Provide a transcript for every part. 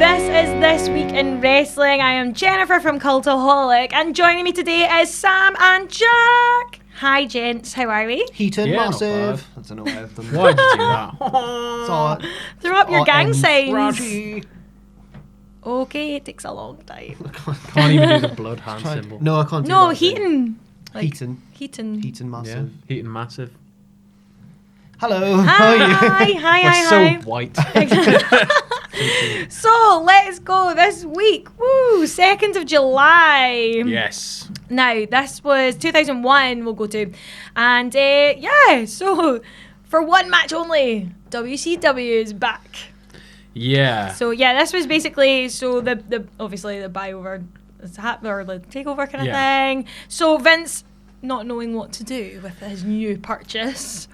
This is This Week in Wrestling. I am Jennifer from Cultaholic, and joining me today is Sam and Jack. Hi, gents. How are we? Heaton, Yeah, massive. That's an anthem. Why did you do that? Throw up your gang signs. Raji. Okay, it takes a long time. Can't even do the blood hand symbol. No, I can't do No, that. Heaton. Heaton. Heaton. Heaton, Yeah, massive. heating massive. Hello. How are you? Hi. We're so white. So, let's go this week. Woo! 2nd of July. Yes. Now, this was 2001 we'll go to. And, yeah, so for one match only, WCW is back. Yeah. So, yeah, this was basically, so the obviously the buyover, or the takeover kind of thing. So, Vince, not knowing what to do with his new purchase,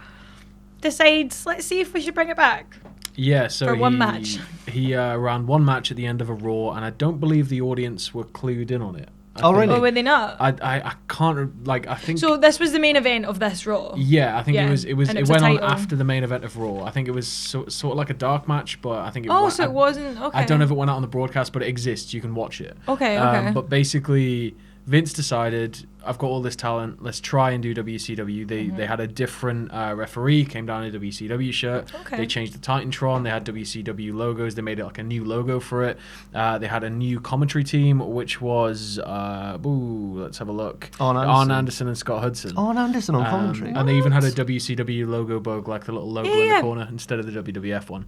decides, let's see if we should bring it back. Yeah, so For one match. He ran one match at the end of a Raw, and I don't believe the audience were clued in on it. Oh, really? Or were they not? I can't, like, I think... So this was the main event of this Raw. Yeah, I think Yeah, it and it went was a on title. after the main event of Raw. I think it was sort of like a dark match, but I think it Oh, went, so it wasn't, okay. I don't know if it went out on the broadcast, but it exists. You can watch it. Okay. But basically, Vince decided, I've got all this talent, let's try and do WCW. They had a different referee, came down in a WCW shirt. Okay. They changed the Titantron. They had WCW logos. They made it like a new logo for it. They had a new commentary team, which was, let's have a look. Arn Anderson and Scott Hudson. Arn Anderson on commentary. And they even had a WCW logo bug, like the little logo in the corner, instead of the WWF one.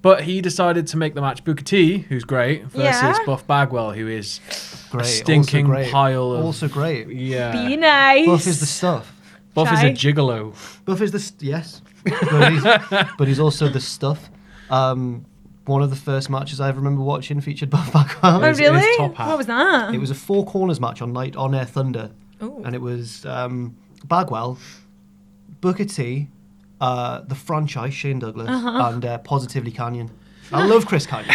But he decided to make the match Booker T, who's great, versus Buff Bagwell, who is Great. a stinking also great. pile of... Also great. Yeah. Be nice. Buff is the stuff. Buff is a gigolo. Buff is the... Yes. but he's also the stuff. One of the first matches I ever remember watching featured Buff Bagwell. Oh, His really? top hat. What was that? It was a four corners match on Air Thunder. Ooh. And it was Bagwell, Booker T, the franchise, Shane Douglas, and Positively Canyon. I love Chris Canyon.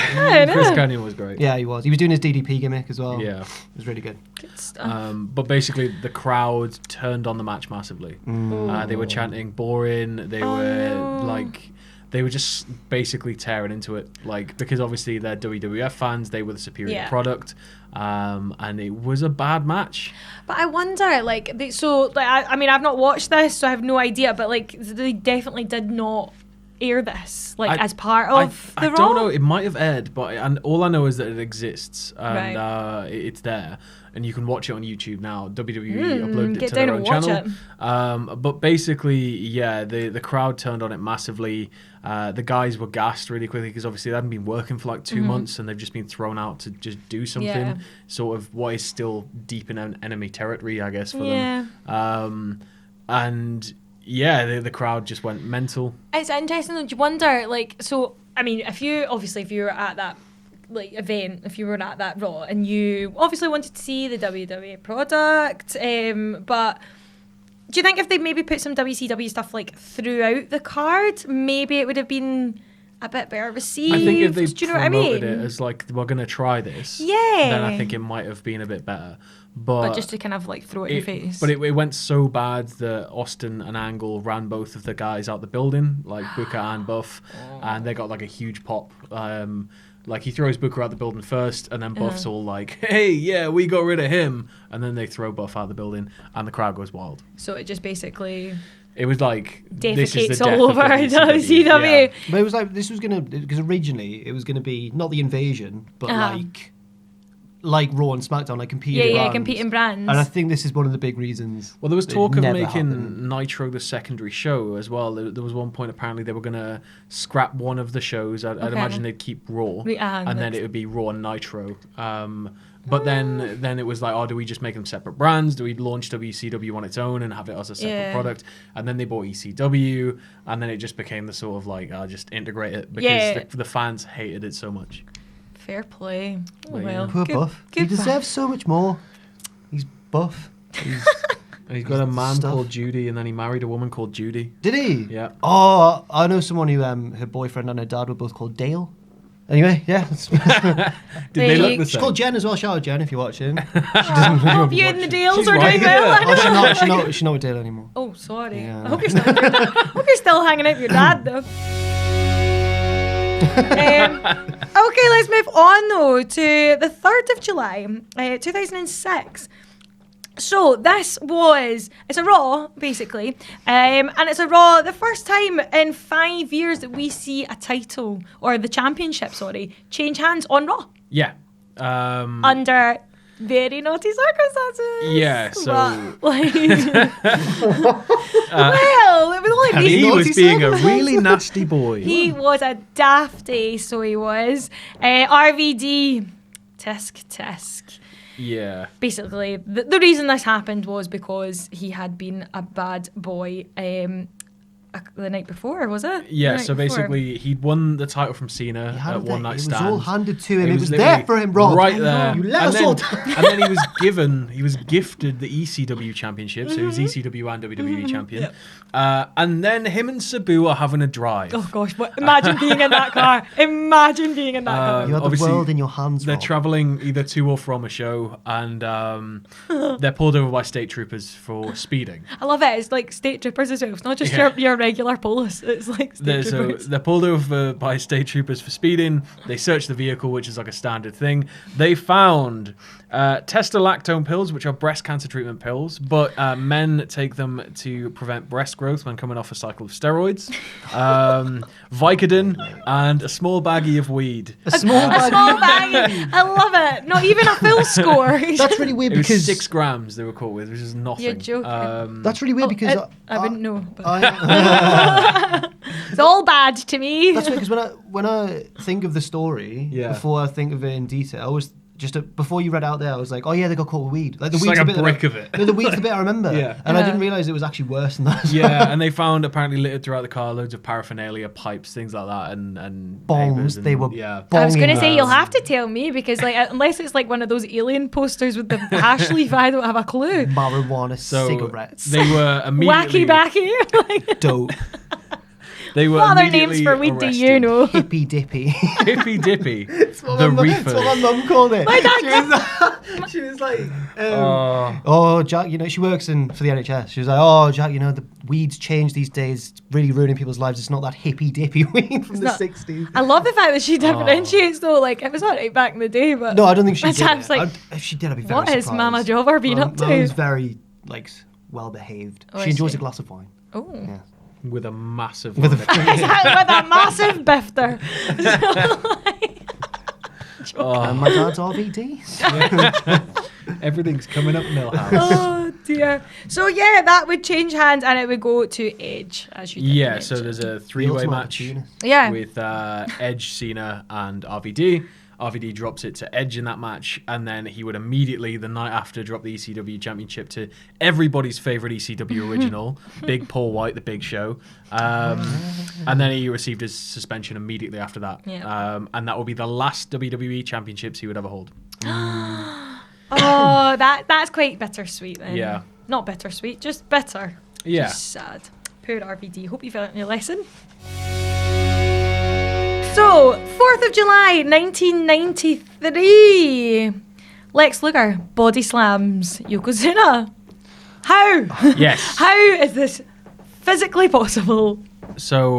Chris Canyon was great. Yeah, he was. He was doing his DDP gimmick as well. Yeah. It was really good. Good stuff. But basically, the crowd turned on the match massively. They were chanting boring. They were just basically tearing into it. Like, because obviously they're WWF fans, they were the superior product. And it was a bad match. But I wonder, I mean, I've not watched this, so I have no idea, but, like, they definitely did not air this, as part of the Raw? I don't know. It might have aired, and all I know is that it exists, and it's there. And you can watch it on YouTube now. WWE uploaded it to their own channel. But basically, yeah, the crowd turned on it massively. The guys were gassed really quickly because obviously they hadn't been working for like 2 months and they've just been thrown out to just do something. Sort of what is still deep in enemy territory, I guess, for them. And yeah, the crowd just went mental. It's interesting. Do you wonder, I mean, if you were at that event, if you were at that Raw and you obviously wanted to see the WWE product, but do you think if they maybe put some WCW stuff throughout the card, maybe it would have been a bit better received? I think if they do you know what I promoted mean? it as we're going to try this, then I think it might have been a bit better. But just to kind of throw it in your face. But it went so bad that Austin and Angle ran both of the guys out the building, like Booker and Buff, and they got a huge pop. He throws Booker out the building first, and then Buff's all like, hey, yeah, we got rid of him. And then they throw Buff out the building, and the crowd goes wild. So it just basically... It was like... defecates all over WCW. Yeah. But it was this was going to... Because originally, it was going to be not the invasion, but like Raw and SmackDown, competing brands. Competing brands. And I think this is one of the big reasons. Well, there was talk of making Nitro the secondary show as well. There was one point, apparently, they were going to scrap one of the shows. I'd imagine they'd keep Raw, and then it would be Raw and Nitro. But then it was do we just make them separate brands? Do we launch WCW on its own and have it as a separate product? And then they bought ECW, and then it just became the sort of just integrate it because the fans hated it so much. Fair play. Oh, well. Poor Buff. He deserves so much more. He's Buff. He's got a man called Judy, and then he married a woman called Judy. Did he? Yeah. Oh, I know someone who her boyfriend and her dad were both called Dale. Anyway, yeah. Did they look the same? She's called Jen as well. Shout out Jen if you're watching. Hope you and the Dales are doing well. She's not with Dale anymore. Oh, sorry. Yeah. I hope you're still hanging out with your dad, though. Okay, let's move on though to the 3rd of July, 2006. So it's a Raw, basically, and it's a Raw, the first time in 5 years that we see a title, or the championship, change hands on Raw. Yeah. Under very naughty circumstances. Yeah, so... well, it was like... He was being a really nasty boy. He was a dafty, so he was. RVD, tisk. Yeah. Basically, the reason this happened was because he had been a bad boy the night before, was it? Yeah, so basically he'd won the title from Cena at One Night Stand. It was all handed to him. It was there for him, Rob. Right there. You let us all down. And then he was gifted the ECW championship, so he was ECW and WWE champion. Yep. And then him and Sabu are having a drive. Oh gosh, imagine being in that car. Imagine being in that car. You had the world in your hands, They're Rob. travelling either to or from a show, and they're pulled over by state troopers for speeding. I love it. It's like state troopers as well. It's not just your regular police. It's like state troopers. So they're pulled over by state troopers for speeding. They search the vehicle, which is like a standard thing. They found testosterone pills, which are breast cancer treatment pills, but men take them to prevent breast growth when coming off a cycle of steroids. Vicodin and a small baggie of weed. A small baggie. I love it. Not even a full score. That's really weird It was because 6 grams they were caught with, which is nothing. You're joking. that's really weird because I wouldn't know. But it's all bad to me. That's weird because when I think of the story, before I think of it in detail, I was before you read out there, I was like, oh yeah, they got caught with weed. Like the weed's like a bit brick of it. No, the weed's the bit I remember. Yeah. And I didn't realise it was actually worse than that. Yeah, and they found apparently littered throughout the car loads of paraphernalia, pipes, things like that, and bombs. They were. Yeah. I was going to say, you'll have to tell me because, like, unless it's like one of those alien posters with the hash leaf, I don't have a clue. Marijuana, cigarettes. They were immediately wacky. Dope. They were what other names for weed do you know? Hippy dippy. Hippy dippy. The reefer. That's what my mum called it. My dad she was like, oh, Jack, she works for the NHS. She was like, oh, Jack, the weed's changed these days. It's really ruining people's lives. It's not that hippy dippy weed from the 60s. I love the fact that she differentiates though. Like, it was all right back in the day, but no, I don't think she did. Like, if she did, I'd be very surprised. What has Mama Jobber been up to? Mum's very well behaved. She enjoys a glass of wine. Oh. Yeah. With a massive with a massive bifter. And my dad's RVD. Everything's coming up Millhouse. Oh dear. So yeah, that would change hands and it would go to Edge, as you did. Yeah, so there's a 3-way match with Edge, Cena, and RVD. RVD drops it to Edge in that match, and then he would immediately, the night after, drop the ECW Championship to everybody's favourite ECW original, Big Paul White, The Big Show. And then he received his suspension immediately after that. Yeah. And that will be the last WWE Championships he would ever hold. Oh, that's quite bittersweet then. Yeah. Not bittersweet, just bitter. Yeah. Just sad. Poor RVD. Hope you learned your lesson. So, 4th of July, 1993. Lex Luger, BODYSLAMS YOKOZUNA. How? Yes. How is this physically possible? So,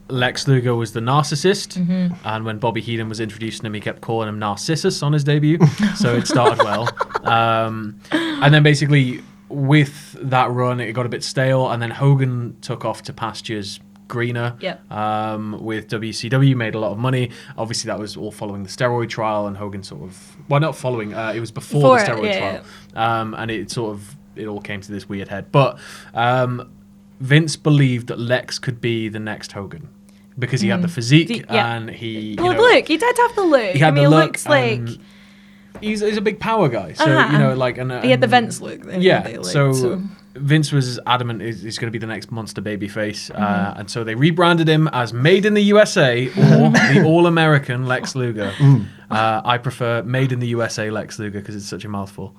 Lex Luger was the narcissist, and when Bobby Heenan was introducing him, he kept calling him Narcissus on his debut, so it started well. And then basically, with that run, it got a bit stale, and then Hogan took off to pastures greener with WCW, made a lot of money. Obviously that was all following the steroid trial, and Hogan sort of, well, not following, it was before the steroid trial. And it all came to this weird head, but Vince believed that Lex could be the next Hogan because he had the physique and he look, he did have the look. He had the look, looks like he's a big power guy, so he had the Vince look then, so Vince was adamant he's going to be the next monster babyface, and so they rebranded him as Made in the USA or the All-American Lex Luger. I prefer Made in the USA Lex Luger because it's such a mouthful.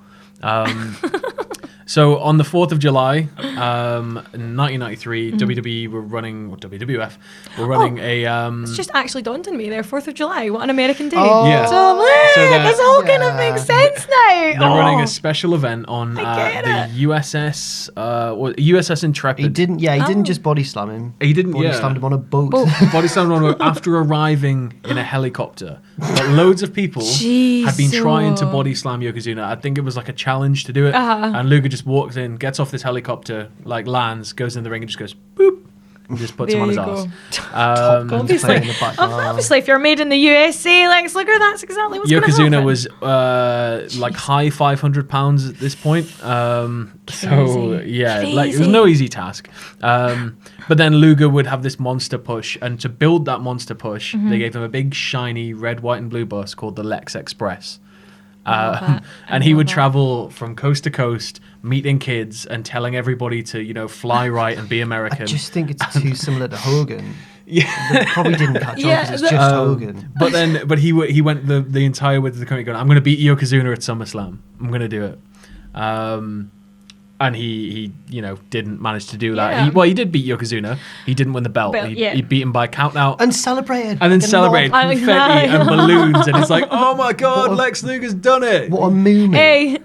So on the 4th of July, 1993, WWE were running, or WWF were running It's just actually dawned on me there. 4th of July. What an American day. Oh. Yeah. So look, it's all going to make sense now. They're running a special event on the USS Intrepid. He didn't just body slam him. He didn't, body slammed him on a boat. Body slammed him on a boat after arriving in a helicopter. But loads of people had been trying to body slam YOKOZUNA. I think it was like a challenge to do it. And Luger just walks in, gets off this helicopter, like lands, goes in the ring and just goes, boop. And just puts him on his ass. Obviously, if you're made in the USA, Lex Luger, that's exactly what's going to happen. YOKOZUNA was like high 500 pounds at this point. So yeah, like it was no easy task. But then Luger would have this monster push, and to build that monster push, they gave him a big shiny red, white, and blue bus called the Lex Express. And he would travel from coast to coast, meeting kids and telling everybody to, fly right and be American. I just think it's too similar to Hogan. Yeah, they probably didn't catch on because it's just Hogan. But he went the entire width of the country going, I'm going to beat YOKOZUNA at SummerSlam. I'm going to do it. And he didn't manage to do that. He did beat YOKOZUNA. He didn't win the belt. He beat him by count out. And celebrated. And then celebrated. Confetti and balloons. And it's like, oh my God, Lex Luger's done it. What a movie. Hey.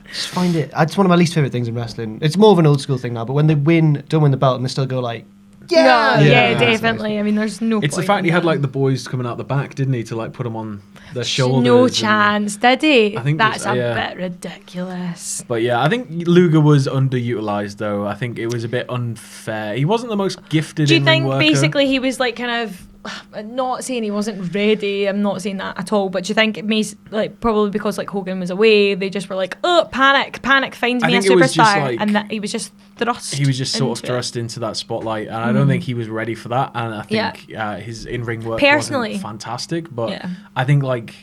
Just find it. It's one of my least favourite things in wrestling. It's more of an old school thing now, but when they don't win the belt and they still go like, yeah, definitely. I mean, there's no It's point the fact he in had that. like the boys coming out the back, didn't he, to like put them on their shoulders. No chance, did he? I think that's a yeah. bit ridiculous. But yeah, I think Luger was underutilized though. I think it was a bit unfair. He wasn't the most gifted. Do you think worker. basically he was like kind of? I'm not saying he wasn't ready. I'm not saying that at all. But do you think it may like probably because like Hogan was away, they just were like, oh, panic, find me a superstar, and that he was just thrust. He was just sort of thrust into that spotlight, and I don't think he was ready for that. And I think his in-ring work wasn't fantastic. But I think like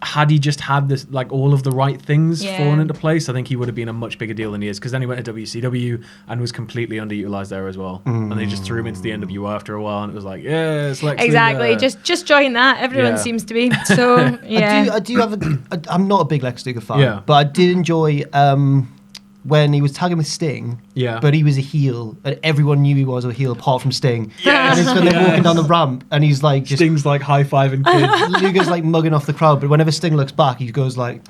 had he just had this like all of the right things fallen into place, I think he would have been a much bigger deal than he is. Because then he went to WCW and was completely underutilized there as well. And they just threw him into the NWO after a while, and it was like, yeah, it's Lex Luger. Just join that. Everyone seems to be. So yeah, I do have I'm not a big Lex Luger fan, but I did enjoy when he was tagging with Sting, but he was a heel, and everyone knew he was a heel apart from Sting. And it's when they're walking down the ramp, and he's like, just Sting's like high-fiving kids. Luger's like mugging off the crowd, but whenever Sting looks back, he goes like,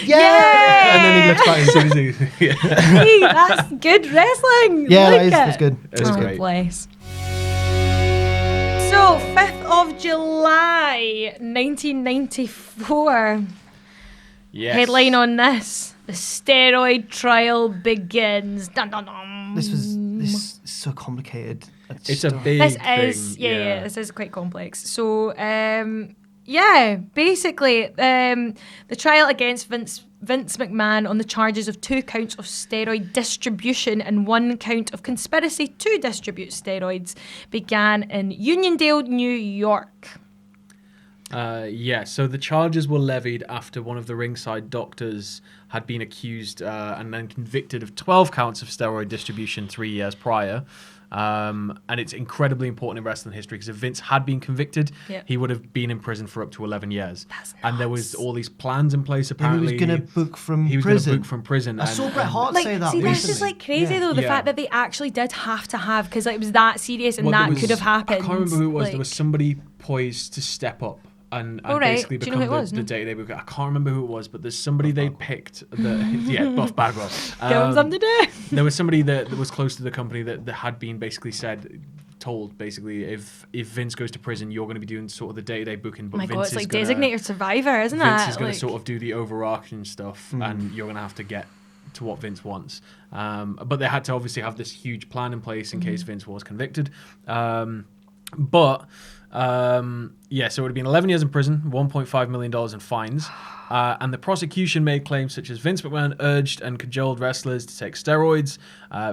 yeah! And then he looks back and sees Hey, that's good wrestling. Yeah, like that's good. It's great. Bless. So, 5th of July, 1994. Yes. Headline on this. The steroid trial begins. Dun, dun, dun. This is so complicated. It's a big this thing. is this is quite complex. So basically the trial against Vince McMahon on the charges of 2 counts of steroid distribution and 1 count of conspiracy to distribute steroids began in Uniondale, New York. So the charges were levied after one of the ringside doctors had been accused and then convicted of 12 counts of steroid distribution 3 years prior. And it's incredibly important in wrestling history because if Vince had been convicted, he would have been in prison for up to 11 years. And there was all these plans in place apparently. He was going to book from prison. I saw Bret Hart say that recently. That's just like crazy though, the fact that they actually did have to have, because it was that serious and could have happened. I can't remember who it was. There was somebody poised to step up and basically become the day-to-day booker. I can't remember who it was, but there's somebody they picked. Buff Bagwell. Give him something to do. There was somebody that was close to the company that had been basically told basically if Vince goes to prison, you're going to be doing sort of the day-to-day booking. But Vince it's like designated survivor, isn't it? Vince is going to sort of do the overarching stuff, and you're going to have to get to what Vince wants. But they had to obviously have this huge plan in place in case Vince was convicted. So it would have been 11 years in prison, $1.5 million in fines. And the prosecution made claims such as Vince McMahon urged and cajoled wrestlers to take steroids.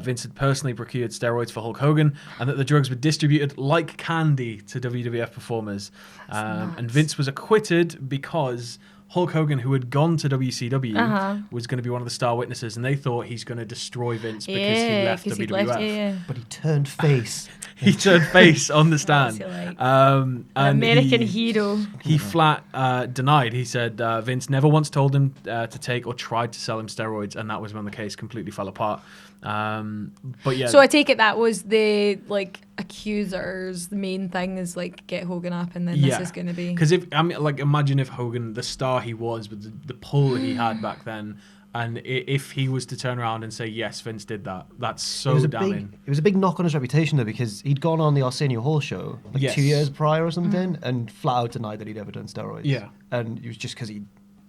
Vince had personally procured steroids for Hulk Hogan, and that the drugs were distributed like candy to WWF performers. And Vince was acquitted because Hulk Hogan, who had gone to WCW, was going to be one of the star witnesses, and they thought he's going to destroy Vince because he left WWF. But he turned face. he turned face on the stand. An American hero. He flat denied. He said Vince never once told him to take or tried to sell him steroids, and that was when the case completely fell apart. But yeah. So I take it that was the accusers. The main thing is get Hogan up, and then this is going to be. Because imagine if Hogan, the star he was, with the pull he had back then. And if he was to turn around and say, yes, Vince did that, that's so damning. It was a big knock on his reputation, though, because he'd gone on the Arsenio Hall show 2 years prior or something and flat out denied that he'd ever done steroids. Yeah. And it was just because he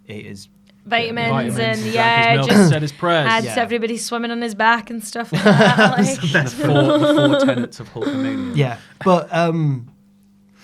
ate his vitamins and just said his prayers. Had everybody swimming on his back and stuff like that. The four tenets of Hulkamania. Yeah.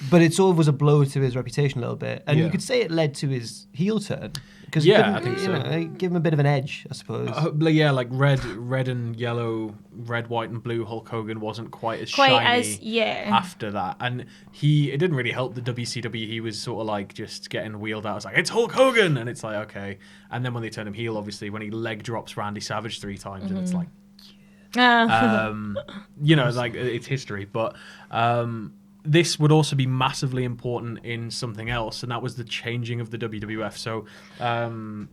But it sort of was a blow to his reputation a little bit. And you could say it led to his heel turn. Because I think so. Give him a bit of an edge, I suppose. Red and yellow, red, white, and blue Hulk Hogan wasn't quite as shiny after that, and it didn't really help the WCW. He was sort of just getting wheeled out. It's it's Hulk Hogan, and it's okay. And then when they turned him heel, obviously when he leg drops Randy Savage 3 times, and it's it's history, but. This would also be massively important in something else, and that was the changing of the WWF. So, in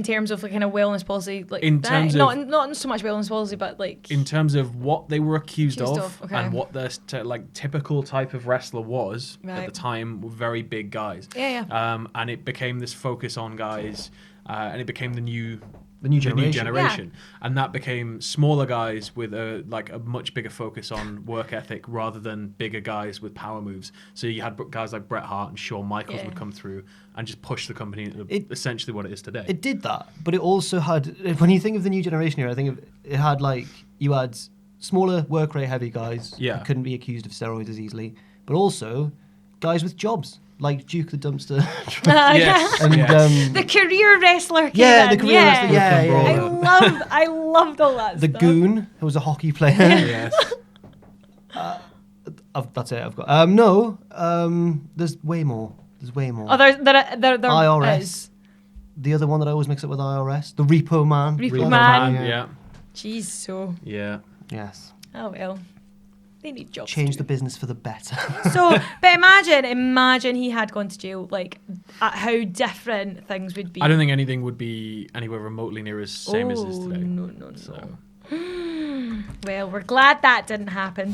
terms of kind of wellness policy, not so much wellness policy, but in terms of what they were accused of and what their typical type of wrestler was at the time, were very big guys. And it became this focus on guys, and it became the new generation. And that became smaller guys with a much bigger focus on work ethic rather than bigger guys with power moves. So you had guys like Bret Hart and Shawn Michaels would come through and just push the company into essentially what it is today. It did that, but it also had, when you think of the new generation here, I think it had you had smaller work rate heavy guys who couldn't be accused of steroids as easily, but also guys with jobs. Like Duke the Dumpster. The career wrestler came in. The career wrestler. Yeah. I loved all that the stuff. Goon, who was a hockey player. Yes. That's it, I've got. There's way more. Oh, there IRS. The other one that I always mix up with IRS. The Repo Man. Repo Man. Yeah. Jeez, so. Yeah. Yes. Oh, well. They need jobs. Change the business for the better. But imagine he had gone to jail. How different things would be. I don't think anything would be anywhere remotely near as same as it is today. No. So. Well, we're glad that didn't happen.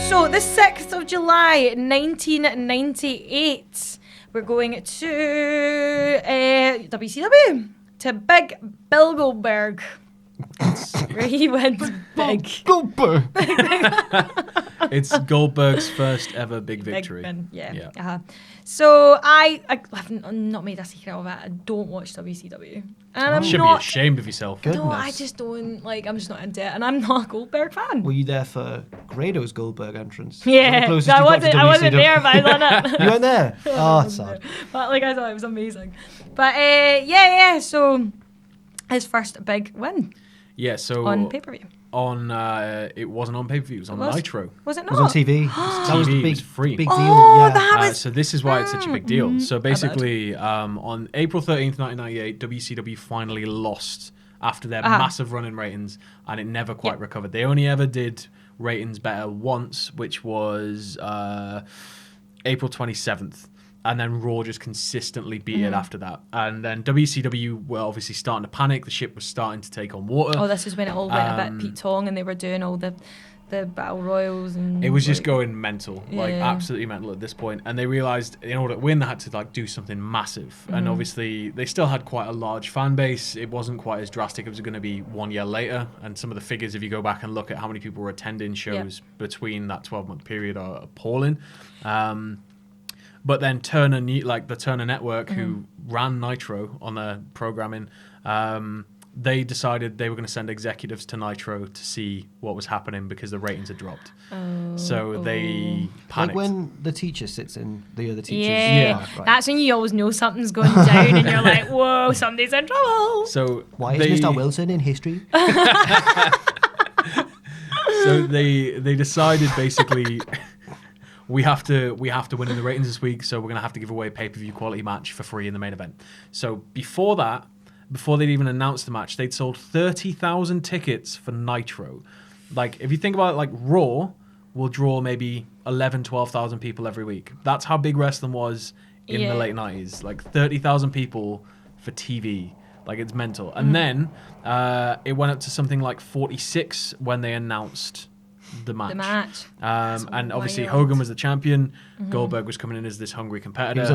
So the 6th of July, 1998, we're going to WCW to Big Bill Goldberg. Where he went big. Goldberg. It's Goldberg's first ever big victory. So I've not made a secret of it. I don't watch WCW. And you should be ashamed of yourself. Goodness. No, I just don't I'm just not into it, and I'm not a Goldberg fan. Were you there for Grado's Goldberg entrance? Yeah, I wasn't there, but I was on it. You weren't there? Oh, that's sad. But I thought it was amazing. But so his first big win. Yeah, so on pay-per-view. It wasn't on pay-per-view. It was on Nitro. Was it not? It was on TV. That was the big, free. Big deal. Oh, that was. So this is why it's such a big deal. So basically, on April 13th, 1998, WCW finally lost after their massive run in ratings, and it never quite recovered. They only ever did ratings better once, which was April 27th. And then Raw just consistently beat it after that. And then WCW were obviously starting to panic. The ship was starting to take on water. Oh, this is when it all went a bit Pete Tong, and they were doing all the battle royals. And it was just going mental, absolutely mental at this point. And they realised in order to win, they had to do something massive. And obviously, they still had quite a large fan base. It wasn't quite as drastic as it was going to be 1 year later. And some of the figures, if you go back and look at how many people were attending shows between that 12-month period, are appalling. But then Turner, the Turner Network, who ran Nitro on their programming, they decided they were going to send executives to Nitro to see what was happening because the ratings had dropped. So they panicked. Like when the teacher sits in the other teachers. Yeah. That's when you always know something's going down and you're like, whoa, somebody's in trouble. So why is Mr. Wilson in history? So they decided basically... We have to win in the ratings this week, so we're going to have to give away a pay-per-view quality match for free in the main event. So before they'd even announced the match, they'd sold 30,000 tickets for Nitro. Like, if you think about it, like, Raw will draw maybe 11, 12,000 people every week. That's how big wrestling was in the late 90s. Like, 30,000 people for TV. Like, it's mental. And then it went up to something like 46 when they announced the match. And obviously Hogan was the champion. Goldberg was coming in as this hungry competitor. He was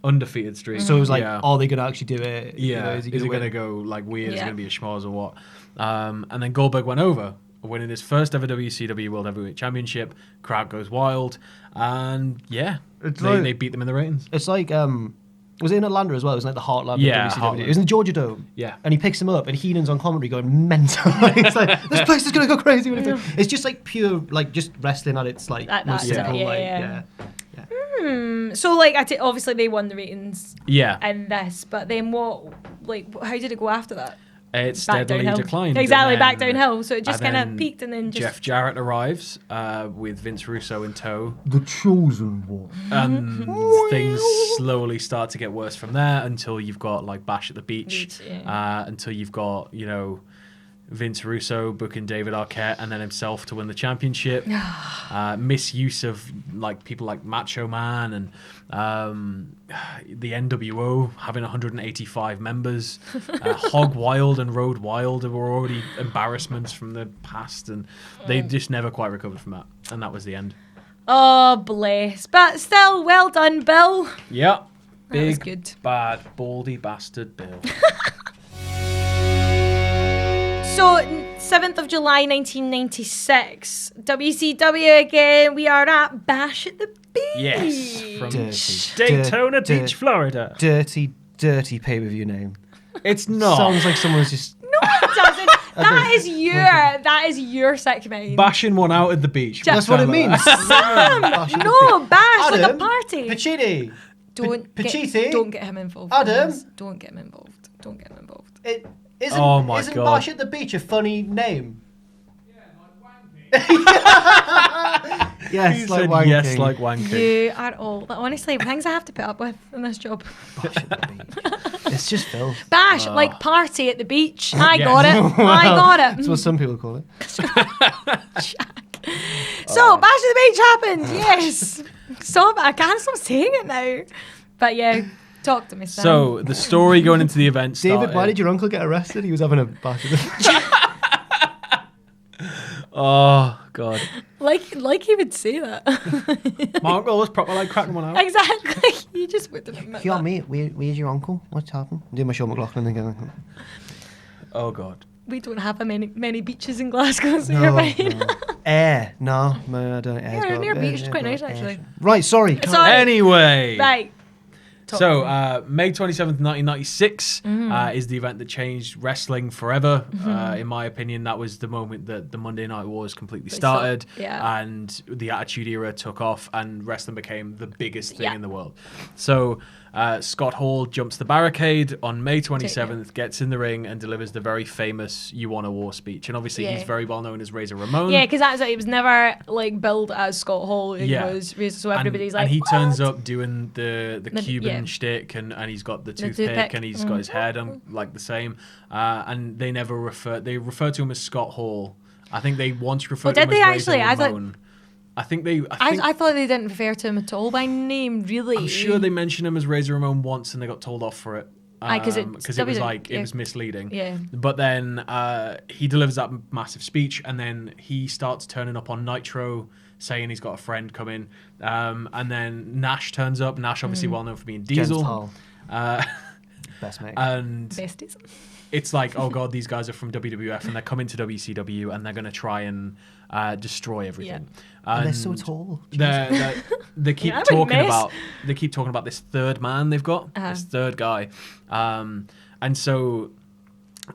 undefeated streak. So it was like, are they going to actually do it? Yeah. Is he going to go like weird? Is it going to be a schmoz or what? And then Goldberg went over, winning his first ever WCW World Heavyweight Championship. Crowd goes wild. And they beat them in the ratings. It's like, was it in Atlanta as well? It was like the Heartland of WCW. Heartland. It was in the Georgia Dome. Yeah. And he picks him up and Heenan's on commentary going mental. It's like, this place is going to go crazy. It's just like pure, like just wrestling at its like most simple. So like, obviously they won the ratings. Yeah. In this, but then what? Like, how did it go after that? It steadily declined. Exactly, back downhill. So it just kind of peaked and then just... Jeff Jarrett arrives with Vince Russo in tow. The chosen one. And things slowly start to get worse from there until you've got like Bash at the Beach. Until you've got, you know, Vince Russo booking David Arquette and then himself to win the championship. Misuse of like people like Macho Man and the NWO having 185 members. Hog Wild and Road Wild were already embarrassments from the past, and they just never quite recovered from that. And that was the end. Oh, bless. But still, well done, Bill. Yeah. Big, good. Bad, baldy bastard Bill. So, 7th of July, 1996, WCW again. We are at Bash at the Beach. Yes, from Daytona Beach, Florida. Dirty pay-per-view name. It's not. Sounds like someone's just... No, it doesn't. That is your segment. Bashing one out at the beach. That's what it means. Sam, no, bash Adam, like a party. Pachiti. Don't get him involved. Adam. Don't get him involved. Don't get him involved. Isn't God. Bash at the Beach a funny name? Yeah, like wanking. Yes, like wanking. Yes, like wanking. You are all... Honestly, things I have to put up with in this job. Bash at the Beach. It's just filth. Bash, like party at the beach. I got it. I got it. That's what some people call it. So, Bash at the Beach happened. Yes. I can't stop saying it now. But yeah... Talk to me, Sam. So, the story going into the event started... David, why did your uncle get arrested? He was having a bash at the... Oh, God. Like he would say that. My uncle was proper like cracking one out. Exactly. You just wouldn't admit Yo, that. mate, where's your uncle? What's happened? Do my Sean McLaughlin again. Oh, God. We don't have many beaches in Glasgow, so you're fine. No, I don't. Yeah, near beach. It's quite nice, actually. Right, sorry. Anyway. Right. So, May 27th, 1996 is the event that changed wrestling forever. In my opinion, that was the moment that the Monday Night Wars completely started and the Attitude Era took off and wrestling became the biggest thing in the world. So, Scott Hall jumps the barricade on May 27th, gets in the ring and delivers the very famous You Want a War speech. And obviously, he's very well known as Razor Ramon. Yeah, because it was never like billed as Scott Hall. It was Razor, so everybody's like, and he what? turns up doing the Cuban shtick and he's got the toothpick and he's got his hair done like the same. And they never refer to him as Scott Hall. I think they once referred to him as Razor Ramon. I thought they didn't refer to him at all by name, really. I'm sure they mentioned him as Razor Ramon once and they got told off for it. Because it was misleading. Yeah. But then he delivers that massive speech and then he starts turning up on Nitro saying he's got a friend coming. And then Nash turns up. Nash obviously well known for being Diesel. Best mate. And besties. It's like, oh God, these guys are from WWF and they're coming to WCW and they're going to try and destroy everything. And they're so tall. They keep talking about this third man they've got, this third guy. And so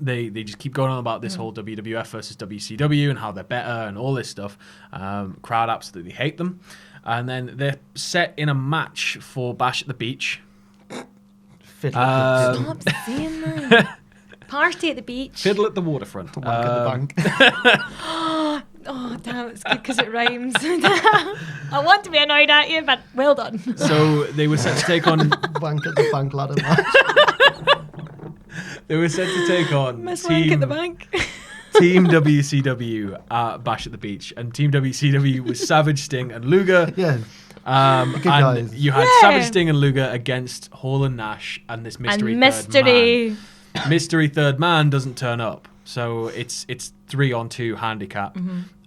they just keep going on about this whole WWF versus WCW and how they're better and all this stuff. Crowd absolutely hate them. And then they're set in a match for Bash at the Beach. Stop saying that. Party at the beach. Fiddle at the waterfront. Wank at the bank. Oh, damn, it's good because it rhymes. I want to be annoyed at you, but well done. So they were set to take on... Wank at the bank ladder match. They were set to take on Miss Wank at the bank. Team WCW Bash at the Beach, and Team WCW was Savage, Sting, and Luger. Yeah. And guys. you had Savage, Sting, and Luger against Hall and Nash and this mystery third man. Mystery third man doesn't turn up, so it's 3-on-2 handicap.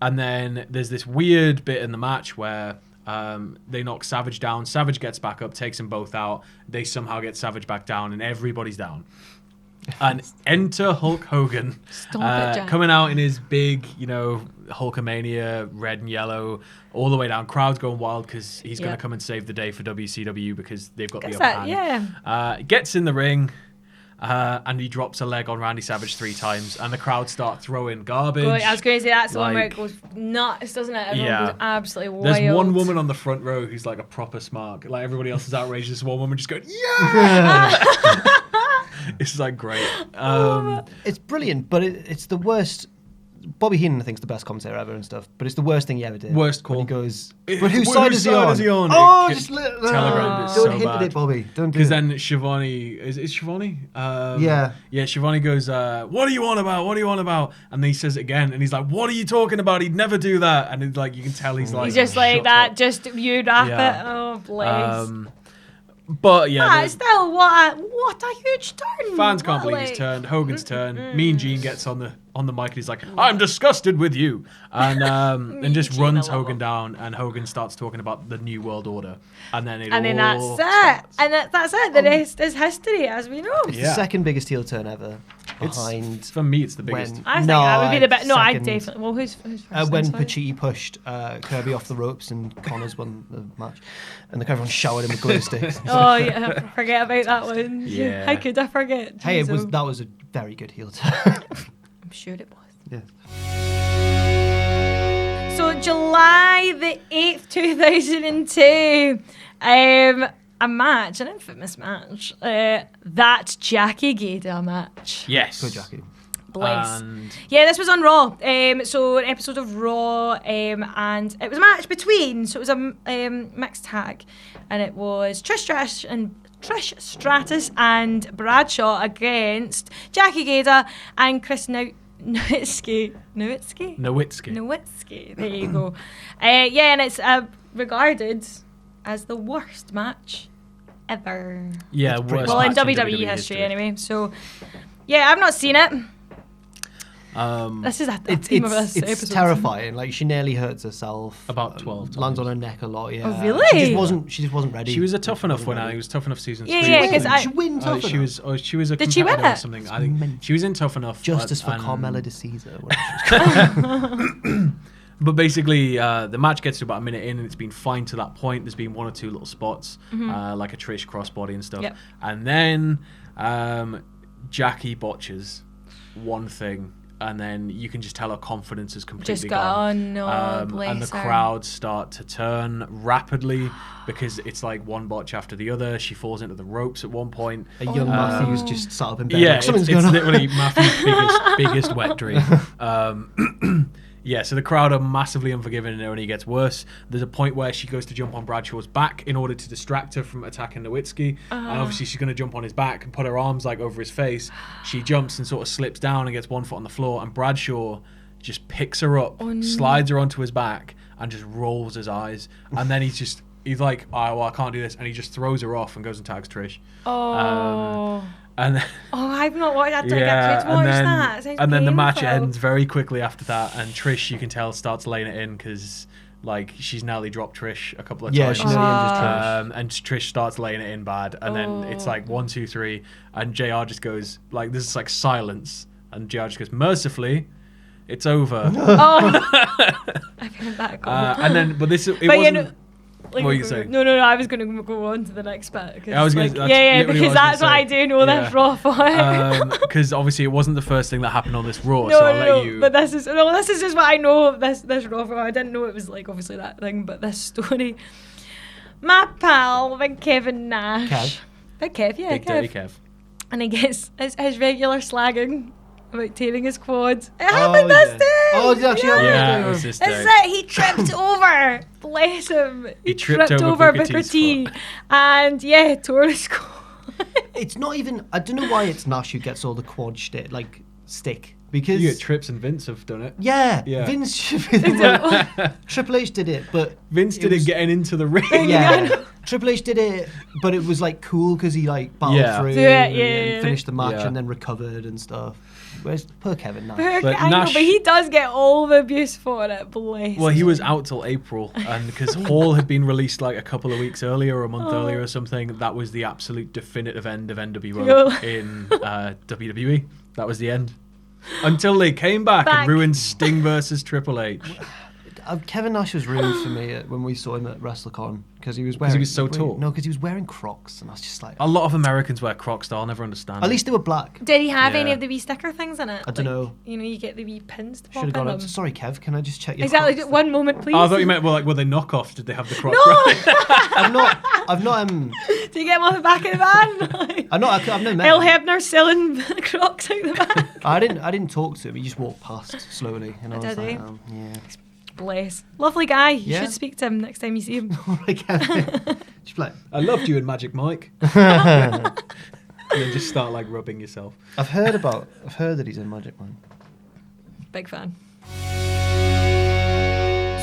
And then there's this weird bit in the match where they knock Savage down. Savage gets back up, takes them both out. They somehow get Savage back down, and everybody's down. And enter Hulk Hogan, coming out in his big, Hulkamania, red and yellow, all the way down. Crowd's going wild because he's going to come and save the day for WCW because they've got the upper hand. Gets in the ring, and he drops a leg on Randy Savage 3 times, and the crowd start throwing garbage. Boy, I was going to say that's the one where it goes nuts, doesn't it? Everyone goes absolutely wild. There's one woman on the front row who's like a proper smart. Like everybody else is outraged. This one woman just going, yeah! It's like great. It's brilliant, but it's the worst. Bobby Heenan, I think, is the best commentator ever and stuff, but it's the worst thing he ever did. Worst call. When he goes, but whose side is he on? Oh, just Telegram is don't hint at it, Bobby. Don't do it. Because then Shivani, is Shivani? Yeah, Shivani goes, what are you on about? What are you on about? And then he says it again, and he's like, what are you talking about? He'd never do that. And it's like, you can tell he's like, he's just like that, just you wrap it. Oh, bless. But yeah, still what a huge turn. Fans can't believe he's turned. Hogan's turn. Mean Gene gets on the mic and he's like, "I'm disgusted with you," and just runs Hogan down. And Hogan starts talking about the New World Order, and then that's it. And that's it. The rest is history, as we know. It's the second biggest heel turn ever. For me, it's the biggest. I think that would be the best. No, I definitely. Well, who's first? When Pacitti pushed Kirby off the ropes and Connors won the match, and everyone showered him with glue sticks. Oh yeah, forget about that one. Yeah, how could I forget? Jeez, hey, that was a very good heel turn. I'm sure it was. Yeah. So July the 8th, 2002, a match, an infamous match. That Jackie Gator match. Yes. Good Jackie. Bless. Yeah, this was on Raw. So an episode of Raw, and it was a match between. So it was a mixed tag, and it was Trish Stratus and Bradshaw against Jackie Gator and Chris Nowitzki. There you go. And it's regarded as the worst match ever. Yeah, worst. Well, in WWE history anyway. So, yeah, I've not seen it. This is a theme of this episode. It's terrifying. Like, she nearly hurts herself. About 12 times. Lands on her neck a lot. Yeah. Oh, really? She just wasn't ready. She was a tough enough winner. It was tough enough season 3. Yeah, because she win tough enough. She was a Did she win or it? something. I think she was in tough enough. Justice for Carmella de Caesar. But basically, the match gets to about a minute in, and it's been fine to that point. There's been 1 or 2 little spots, like a Trish crossbody and stuff. Yep. And then Jackie botches one thing, and then you can just tell her confidence is completely gone. Oh no, bless and the crowd start to turn rapidly because it's like one botch after the other. She falls into the ropes at one point. A young Matthews just sat up in bed. Yeah, like, it's literally Matthews' biggest wet dream. Yeah, so the crowd are massively unforgiving, and it only gets worse. There's a point where she goes to jump on Bradshaw's back in order to distract her from attacking Nowitzki. And obviously she's going to jump on his back and put her arms like over his face. She jumps and sort of slips down and gets one foot on the floor, and Bradshaw just picks her up, slides her onto his back, and just rolls his eyes. And then he's like, oh, well, I can't do this. And he just throws her off and goes and tags Trish. And then, I've not watched that. That. And then the match ends very quickly after that, and Trish, you can tell, starts laying it in because like she's nearly dropped Trish a couple of times. Yeah, she's nearly injured Trish. And Trish starts laying it in bad, and then it's like 1, 2, 3, and JR just goes like, this is like silence, and JR just goes, mercifully, it's over. I've heard that. And then, but wasn't. Like, what are you saying? No, I was going to go on to the next bit. I was because that's what I do know this Raw for. Because obviously it wasn't the first thing that happened on this Raw, so I'll let you. But this is just what I know of this Raw for. I didn't know it was like obviously that thing, but this story. My pal, Big Kevin Nash. Big Kev, yeah, Big Dirty Kev. And he gets his regular slagging about tearing his quads. It happened this day. Oh, it actually happened. It was this day. It's that he tripped over. Bless him. He tripped over Booker T. And tore his quad. It's not even. I don't know why it's Nash who gets all the quad stick. Because you get Trips and Vince have done it. Yeah. Vince should be the one. Triple H did it, but Vince did it getting into the ring. Yeah. Triple H did it, but it was like cool because he like battled through and finished the match and then recovered and stuff. Whereas poor Kevin Nash. But he does get all the abuse for it, bless. Well, he was out till April, and because Hall had been released like a couple of weeks earlier or a month earlier or something, that was the absolute definitive end of NWO in WWE. That was the end. Until they came back and ruined Sting versus Triple H. Kevin Nash was ruined for me when we saw him at WrestleCon because he was so tall. No, because he was wearing Crocs, and I was just like, a lot of Americans wear Crocs. I'll never understand. At least they were black. Did he have any of the wee sticker things in it? I don't know. You know, you get the wee pins to pop Should have in gone them. up. Sorry, Kev. Can I just check your exactly? Crocs? One moment, please. Oh, I thought you meant were they knockoffs? Did they have the Crocs? No, I've not. Do you get them off the back of the van? I've never met El him. Hebner selling Crocs out the back. I didn't talk to him. He just walked past slowly, and I was like, yeah. Bless. Lovely guy. You should speak to him next time you see him. Just like, I loved you in Magic Mike. And then just start like rubbing yourself. I've heard that he's in Magic Mike. Big fan.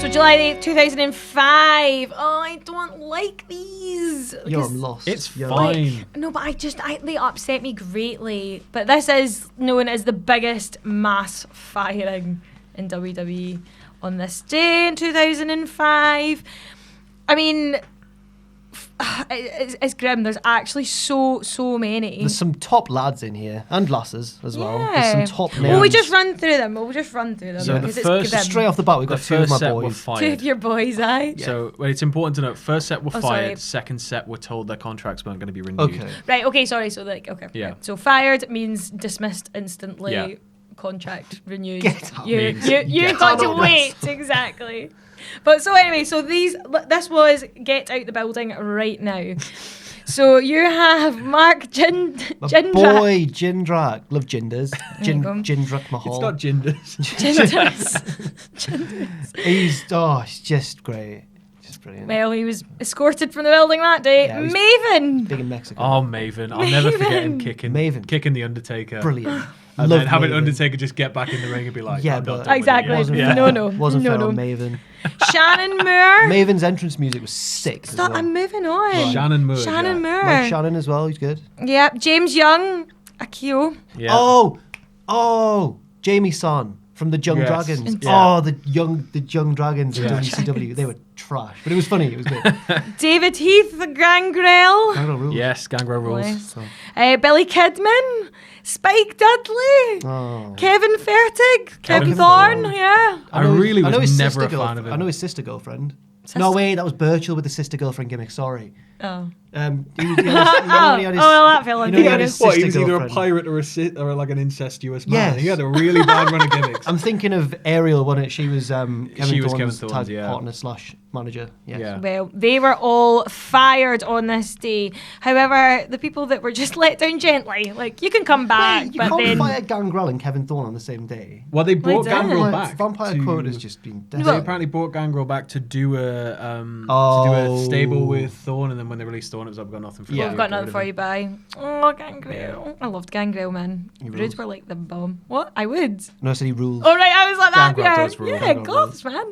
So July 8th, 2005. Oh, I don't like these. You're lost. It's fine. No, but they upset me greatly. But this is known as the biggest mass firing in WWE on this day in 2005. I mean, it's grim. There's actually so many. There's some top lads in here and lasses as well. Yeah. There's some top names. Well, we just run through them. So because it's grim. Straight off the bat, we've got two of my boys. Two of your boys, aye. Yeah. So it's important to note, first set were fired, second set were told their contracts weren't going to be renewed. Okay. Right, okay, sorry. So Yeah. So fired means dismissed instantly. Yeah. Contract renewed. You got to wait, exactly. But so anyway, so this was get out the building right now. So you have Mark Jindrak. Boy, Jindrak. Love Jinders. Jindrak Mahal. It's not Jinders. Jinders. He's just great. Just brilliant. Well, he was escorted from the building that day. Yeah, Maven. Big in Mexico. Oh, Maven. I'll never forget him kicking the Undertaker. Brilliant. And then having Undertaker just get back in the ring and be like, yeah, I'm not but exactly. Wasn't fair on Maven. Shannon Moore. Maven's entrance music was sick. Stop, I'm moving on. Right. Shannon Moore. Mike Shannon as well, he's good. Yeah, James Young, Akio. Yeah. Oh, Jamie Son from the Young Dragons. Yeah. Oh, the Young Dragons in WCW. They were trash, but it was funny. It was good. David Heath, the Gangrel. Gangrel rules. Yes, Gangrel rules. Billy Kidman. Spike Dudley, Kevin Fertig, Kevin Thorne, yeah. I really was never a fan of him. I know his sister girlfriend. No, wait, that was Birchall with the sister girlfriend gimmick, sorry. Oh. He was, well, that fell into he was either a pirate or like an incestuous man. Yes. He had a really bad run of gimmicks. I'm thinking of Ariel, wasn't it? She was Kevin Thorne's tag partner / manager. Yes. Yeah. Well, they were all fired on this day. However, the people that were just let down gently, like, you can come back. Wait, you can't fire Gangrel and Kevin Thorne on the same day. Well, they brought Gangrel back. Vampire Quote has just been dead. They apparently brought Gangrel back to do a stable with Thorne, and then when they released Thorne, it was, I've got nothing for you. I've got nothing for you, bye. Oh, Gangrel. I loved Gangrel, man. Rudes were like the bomb. What? I would. No, I said he rules. Oh, right, I was like that. Gangrel does rule. Yeah, goths, man.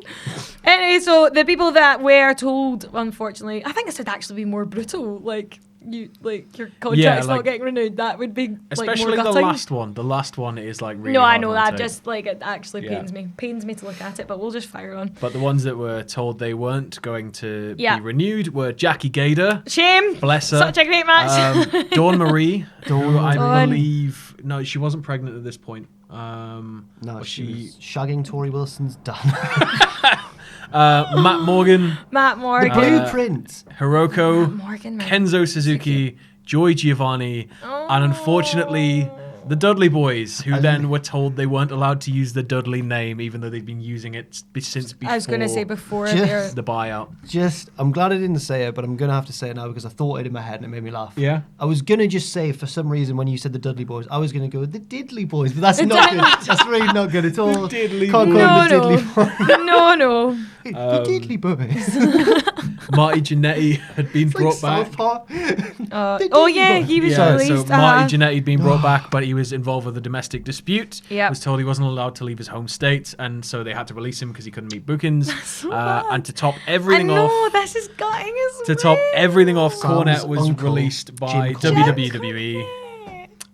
Anyway, so the people that were told, unfortunately, I think this would actually be more brutal. Like, your contract's not getting renewed. That would be especially more the last one. The last one is like really. No, hard I know that. Take. Just like it actually pains me to look at it. But we'll just fire on. But the ones that were told they weren't going to be renewed were Jackie Gator. Shame. Bless her. Such a great match. Dawn Marie, who I believe she wasn't pregnant at this point. No, she was shagging Tori Wilson's dad. Matt Morgan. The Blueprint. Hiroko. Kenzo Suzuki. Joy Giovanni. And unfortunately, the Dudley Boys, who then were told they weren't allowed to use the Dudley name, even though they'd been using it since before. I was going to say before the buyout. I'm glad I didn't say it, but I'm going to have to say it now because I thought it in my head and it made me laugh. Yeah. I was going to just say, for some reason, when you said the Dudley Boys, I was going to go, the Diddley Boys, but that's not good. That's really not good at all. The Diddley Can't Boys. call them the Diddley Boys. No. The Diddley Boys. Marty Jannetty had been brought back. He was released. So Marty Jannetty had been brought back, but he was involved with a domestic dispute. Yep. Was told he wasn't allowed to leave his home state, and so they had to release him because he couldn't meet bookings. And to top everything off, this is gutting as to top everything off, Cornette was released by WWE.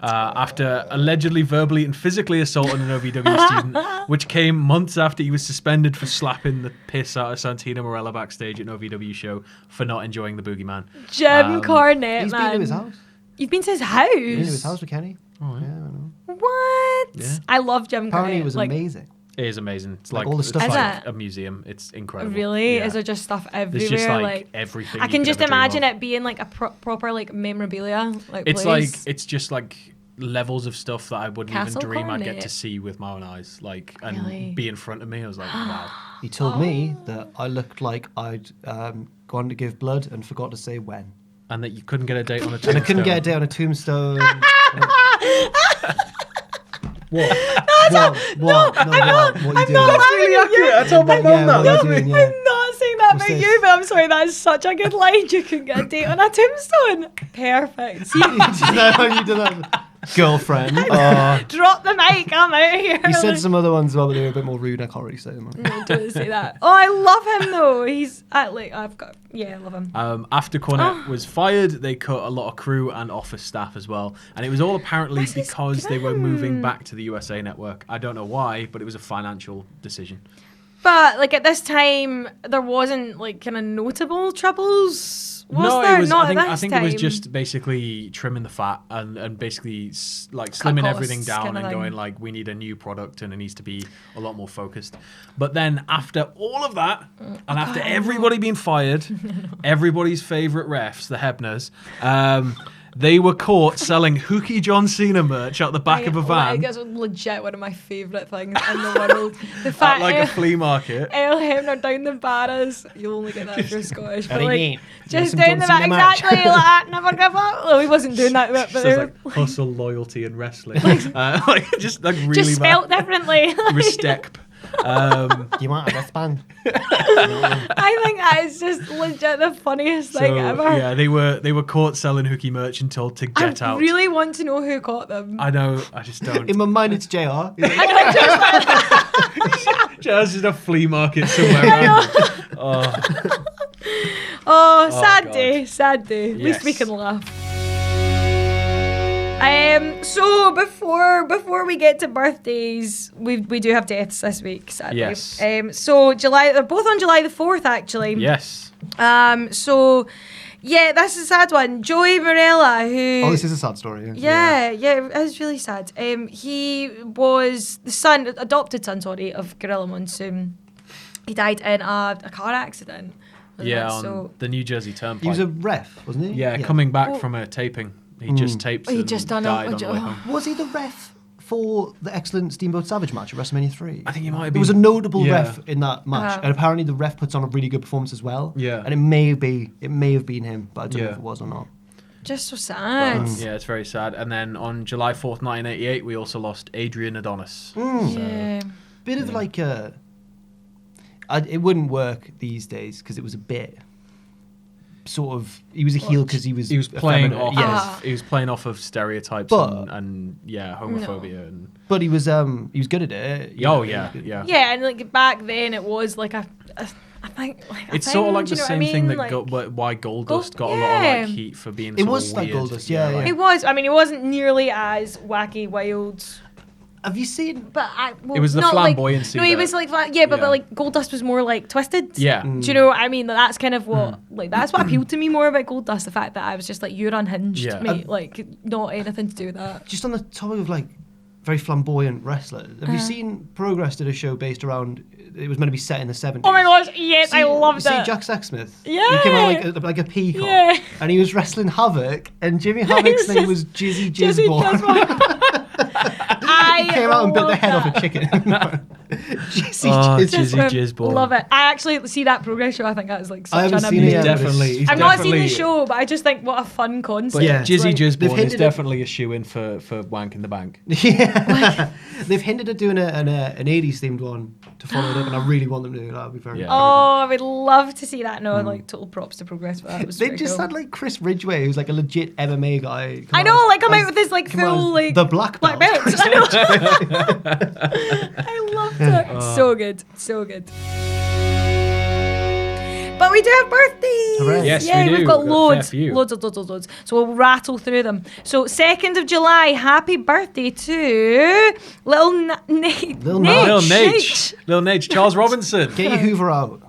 After allegedly verbally and physically assaulting an OVW student, which came months after he was suspended for slapping the piss out of Santino Marella backstage at an OVW show for not enjoying the Boogeyman. Jim Cornette, he's been to his house. You've been to his house? Been to his house with Kenny. Oh, yeah. I know. What? Yeah. I love Jim Cornette. Apparently it was amazing. It is amazing. It's all the stuff. It's like a museum. It's incredible. Really? Yeah. Is there just stuff everywhere? There's just like everything. I can just imagine it being like a proper like memorabilia. It's just like levels of stuff that I wouldn't even dream I'd get to see with my own eyes, and be in front of me. I was like, wow. He told me that I looked like I'd gone to give blood and forgot to say when. And that you couldn't get a date on a tombstone. And I couldn't get a date on a tombstone. What? I'm not really accurate. I told my mum that. I'm not saying that about you, but I'm sorry, that is such a good line. You couldn't get a date on a tombstone. Perfect. See, you did that. Girlfriend. Drop the mic, I'm out of here. You said some other ones, but they were a bit more rude. I can't really say them. No, don't say that. Oh, I love him though. He's I love him. After Cornette was fired, they cut a lot of crew and office staff as well, and it was all apparently because they were moving back to the USA Network. I don't know why, but it was a financial decision. But like at this time, there wasn't like kind of notable troubles. I think it was just basically trimming the fat and basically like slimming everything down and going like, we need a new product and it needs to be a lot more focused. But then after all of that, and after everybody being fired, everybody's favourite refs, the Hebners, they were caught selling Hookie John Cena merch out the back of a van. That's legit one of my favourite things in the world. The fact at a flea market. El Hebner down the barras. You'll only get that if you're Scottish. But just down the back, exactly. Like, never give up. Well, he wasn't doing that. But so like hustle, loyalty, and wrestling. Just really just spelt differently. Do Respect. you want a wristband? I think that is just legit the funniest thing ever. Yeah, they were caught selling Hookie merch and told to get out. I really want to know who caught them. I know, I just don't. In my mind, it's JR. JR's just a flea market somewhere. Sad day. At least we can laugh. So before we get to birthdays, we do have deaths this week, sadly. Yes. So they're both on July the 4th, actually. Yes. So yeah, that's a sad one. Joey Marella, who... Oh, this is a sad story. Yeah, it is really sad. He was the adopted son, of Gorilla Monsoon. He died in a car accident. On the New Jersey Turnpike. He was a ref, wasn't he? Yeah, coming back from a taping. He just taped and died on the way home. Was he the ref for the excellent Steamboat Savage match at WrestleMania 3? I think he might have been. There was a notable ref in that match, and apparently the ref puts on a really good performance as well. Yeah. And it may have been him, but I don't know if it was or not. Just so sad. Yeah, it's very sad. And then on July 4th, 1988, we also lost ADRIAN ADONIS. Bit of like a... it wouldn't work these days because it was a bit... Sort of, he was a heel because he was playing off. Yes, he was playing off of stereotypes and homophobia. No. But he was good at it. Yeah, and like back then it was like I think it's sort of like the same thing that why Goldust got a lot of like heat for being. It was like Goldust, It was. I mean, it wasn't nearly as wacky, wild. Have you seen? But it was the flamboyancy. He was like, but like Goldust was more like twisted. Yeah. Do you know what I mean? That's kind of what that's what appealed to me more about Goldust. The fact that I was just like, you're unhinged, mate. Like, not anything to do with that. Just on the topic of like very flamboyant wrestlers, have you seen Progress did a show based around? It was meant to be set in the 70s. Oh my gosh, yes, I loved it. See Jack Sexsmith? Yeah. He came out like a peacock, and he was wrestling Havoc, and Jimmy Havoc's name was Jizzy Jizzball. He came out and bit the head off a chicken. Jizzy Jizzball. Love it. I actually see that progress show. I think that is like such an amazing. I've not seen the show, but I just think what a fun concept. But yeah, Jizzy Jizzball is definitely a shoe-in for Wank in the Bank. Yeah. They've hinted at doing an 80s themed one to follow it up, and I really want them to do that. That would be very cool. I would love to see that. No, like total props to Progress for that. They just had like Chris Ridgway, who's like a legit MMA guy. I know, like come out with this like full like the black belt. I know. I loved it. So good, so good. But we do have birthdays. Hooray. Yes, yeah, we do. We've got loads. Loads. So we'll rattle through them. So 2nd of July, happy birthday to Little Nate. Little Nate. Charles Robinson. Get your Hoover out.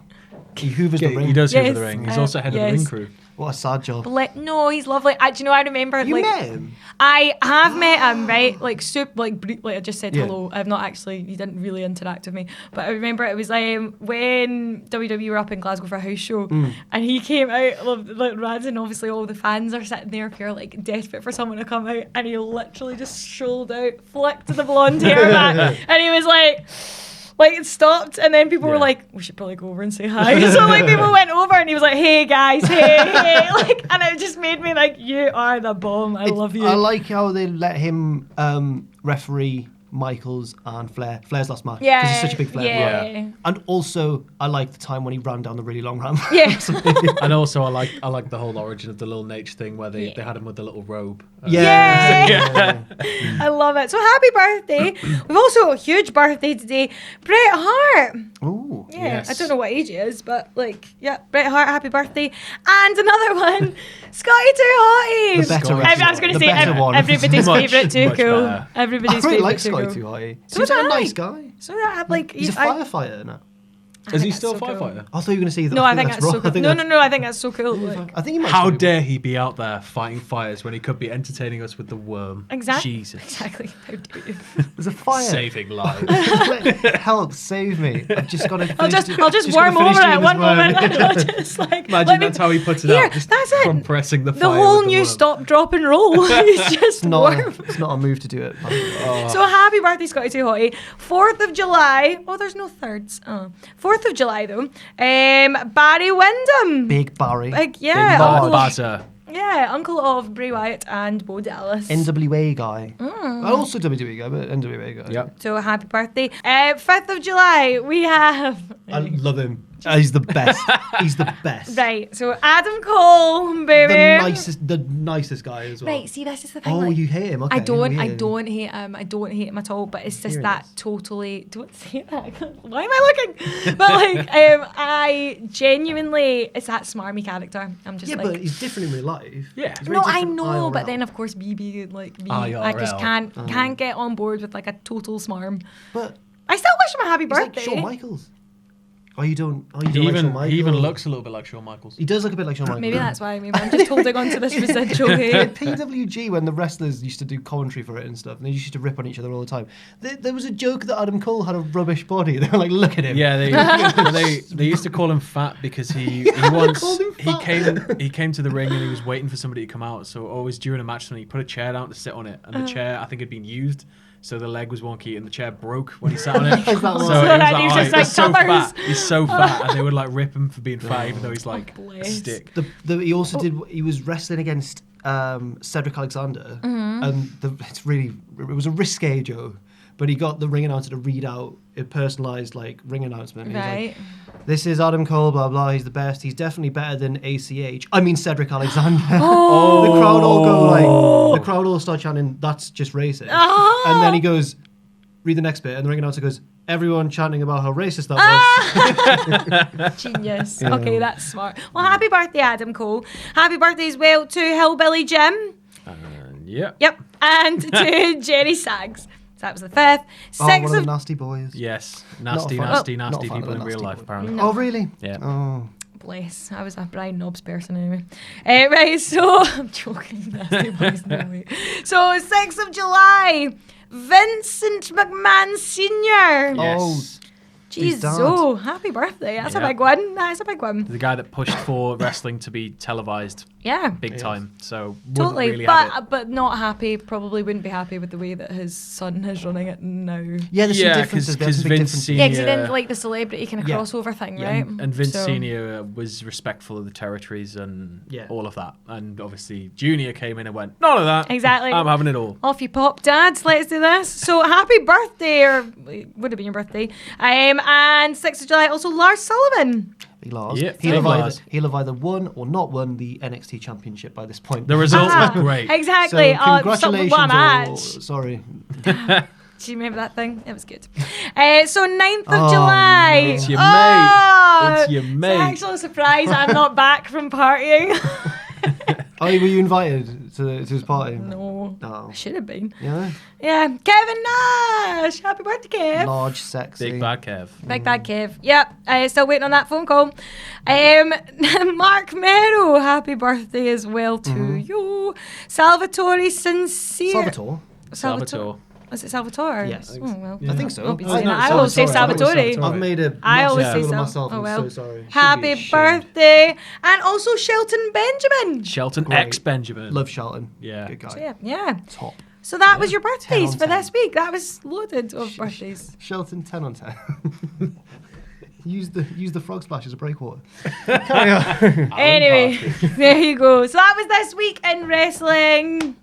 He hoovers the ring. He does hoover the ring. He's also head of the ring crew. What a sad job. No, he's lovely. Do you know, I remember... You met him? I have met him, right? Like, I just said hello. I've not actually... He didn't really interact with me. But I remember it was when WWE were up in Glasgow for a house show. And he came out, like, Rads, and obviously all the fans are sitting there pure, like, desperate for someone to come out. And he literally just strolled out, flicked the blonde hair back. And he was like... Like, it stopped, and then people were like, we should probably go over and say hi. So, like, people went over, and he was like, hey, guys, hey. Like, and it just made me like, you are the bomb. I love you. I like how they let him referee Michaels and Flair. Flair's last match. Yeah. Because he's such a big Flair fan. And also, I like the time when he ran down the really long ramp. Yeah. And also, I like the whole origin of the Little Nate thing where they had him with the little robe. I love it. So happy birthday. We've also got a huge birthday today. Bret Hart. Ooh. Yeah. Yes. I don't know what age he is, but like, yeah, Bret Hart, happy birthday. And another one, Scotty Too Hottie. The better I was going to say everybody's favourite Too Cool. Better. Everybody's I really favourite like Too Scotty Cool. Too Hottie. So Seems like a do I. nice guy. So that, like, He's a firefighter now. Is he still a firefighter? I thought you were going to say that. No, I think that's so wrong. cool. No, I think that's so cool. Like, I think he might. How dare he be out there fighting fires when he could be entertaining us with the worm? Exactly. Jesus. Exactly. How dare you? There's a fire. Saving lives. Help, save me. I've just got to. I'll just worm over it one moment. I'll just like. Imagine that's how he puts it out. Just that's it. Compressing the fire. The whole with the new worm. stop, drop, and roll. He's just worm. It's not a move to do it. So happy birthday, Scotty Too Hottie. 4th of July. Oh, there's no thirds. 4th of July though. Barry Windham. Big Barry. Yeah. Big Bazza. Yeah, uncle of Bray Wyatt and Bo Dallas. NWA guy. Also WWE guy, but NWA guy. Yep. So happy birthday. 5th of July, we have... I love him. He's the best. He's the best. Right, so Adam Cole, baby. The nicest guy as well. Right, see, this is the thing. Oh, like, you hate him? Okay. I don't hate him. I don't hate him at all. But it's just that totally. Don't say that. Why am I looking? But like, I genuinely, it's that smarmy character. I'm just like. Yeah, but he's different in real life. Yeah. No, I know, but then of course BB like me, I just can't get on board with like a total smarm. But I still wish him a happy birthday. Like Shawn Michaels. Oh, you don't like He Shawn Michaels? He even looks a little bit like Shawn Michaels. He does look a bit like Shawn Michaels. Maybe that's why. Maybe I'm just holding on to this residual hate. PWG, when the wrestlers used to do commentary for it and stuff, and they used to rip on each other all the time. There was a joke that Adam Cole had a rubbish body. They were like, look at him. Yeah, they used to call him fat because he came to the ring and he was waiting for somebody to come out. So always during a match, he put a chair down to sit on it, and the chair I think had been used. So the leg was wonky and the chair broke when he sat on it. He's so fat. He's so fat, and they would like rip him for being fat, even though he's like a stick. He also did. He was wrestling against Cedric Alexander, and it was a risque joke. But he got the ring announcer to read out a personalised like ring announcement. Right. He's like, this is Adam Cole, blah blah. He's the best. He's definitely better than ACH. I mean Cedric Alexander. The crowd all go like. The crowd all start chanting, "That's just racist." And then he goes, read the next bit, and the ring announcer goes, everyone chanting about how racist that was. Genius. Yeah. Okay, that's smart. Well, happy birthday, Adam Cole. Happy birthday as well to Hillbilly Jim. Yep. And to Jerry Sags. That was the 5th. 6th one of the nasty boys. Yes. Nasty people in real life, apparently. No. Oh, really? Yeah. Oh. Bless. I was a Brian Knobs person anyway. Right, so... I'm joking. Nasty boys, no way. So, 6th of July, Vincent McMahon Sr. Yes. Jeez, happy birthday. That's a big one. That's a big one. The guy that pushed for wrestling to be televised. Yeah. Big time. So totally, really but not happy. Probably wouldn't be happy with the way that his son is running it now. Yeah, there's some differences. Because Vince Senior, because he didn't like the celebrity kind of crossover thing, right? And Vince Senior was respectful of the territories and all of that. And obviously Junior came in and went, none of that. Exactly. I'm having it all. Off you pop, dads. Let's do this. So happy birthday, or it would have been your birthday. And 6th of July, also Lars Sullivan. LARS. Yep, he'll have either won or not won the NXT Championship by this point. The result was great. Exactly. So congratulations. Sorry. Do you remember that thing? It was good. So 9th of July. No. It's your mate. It's your mate. It's actually a surprise I'm not back from partying. Were you invited to his party? No. Oh. I should have been. Yeah? Yeah. Kevin Nash. Happy birthday, Kev. Large, sexy. Big bad Kev. Big bad Kev. Yep. Still waiting on that phone call. Mark MERO. Happy birthday as well to you. Salvatore Sincere. Salvatore. Is it Salvatore? Yes. Oh, well. I think so. I always say Salvatore. I've made a I always say myself. Oh, well. I'm so sorry. Happy birthday. And also Shelton Benjamin. Shelton X Benjamin. Love Shelton. Yeah. Good guy. So, yeah. Top. So that was your birthdays 10 for on 10. this week. That was loaded of birthdays. Shelton 10 on 10. Use the frog splash as a breakwater. Carry on. Anyway, there you go. So that was this week in wrestling.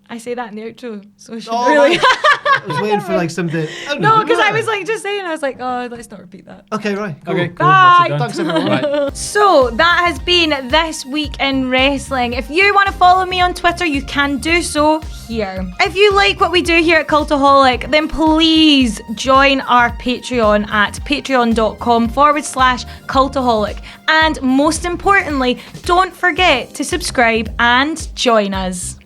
I say that in the outro, so I should really. I was waiting for like something. No, because I was like just saying. I was like, oh, let's not repeat that. Okay, right. Cool. Okay, cool. Bye. That's it done. Thanks, everyone. Right. So that has been This Week in Wrestling. If you want to follow me on Twitter, you can do so here. If you like what we do here at Cultaholic, then please join our Patreon at patreon.com/Cultaholic. And most importantly, don't forget to subscribe and join us.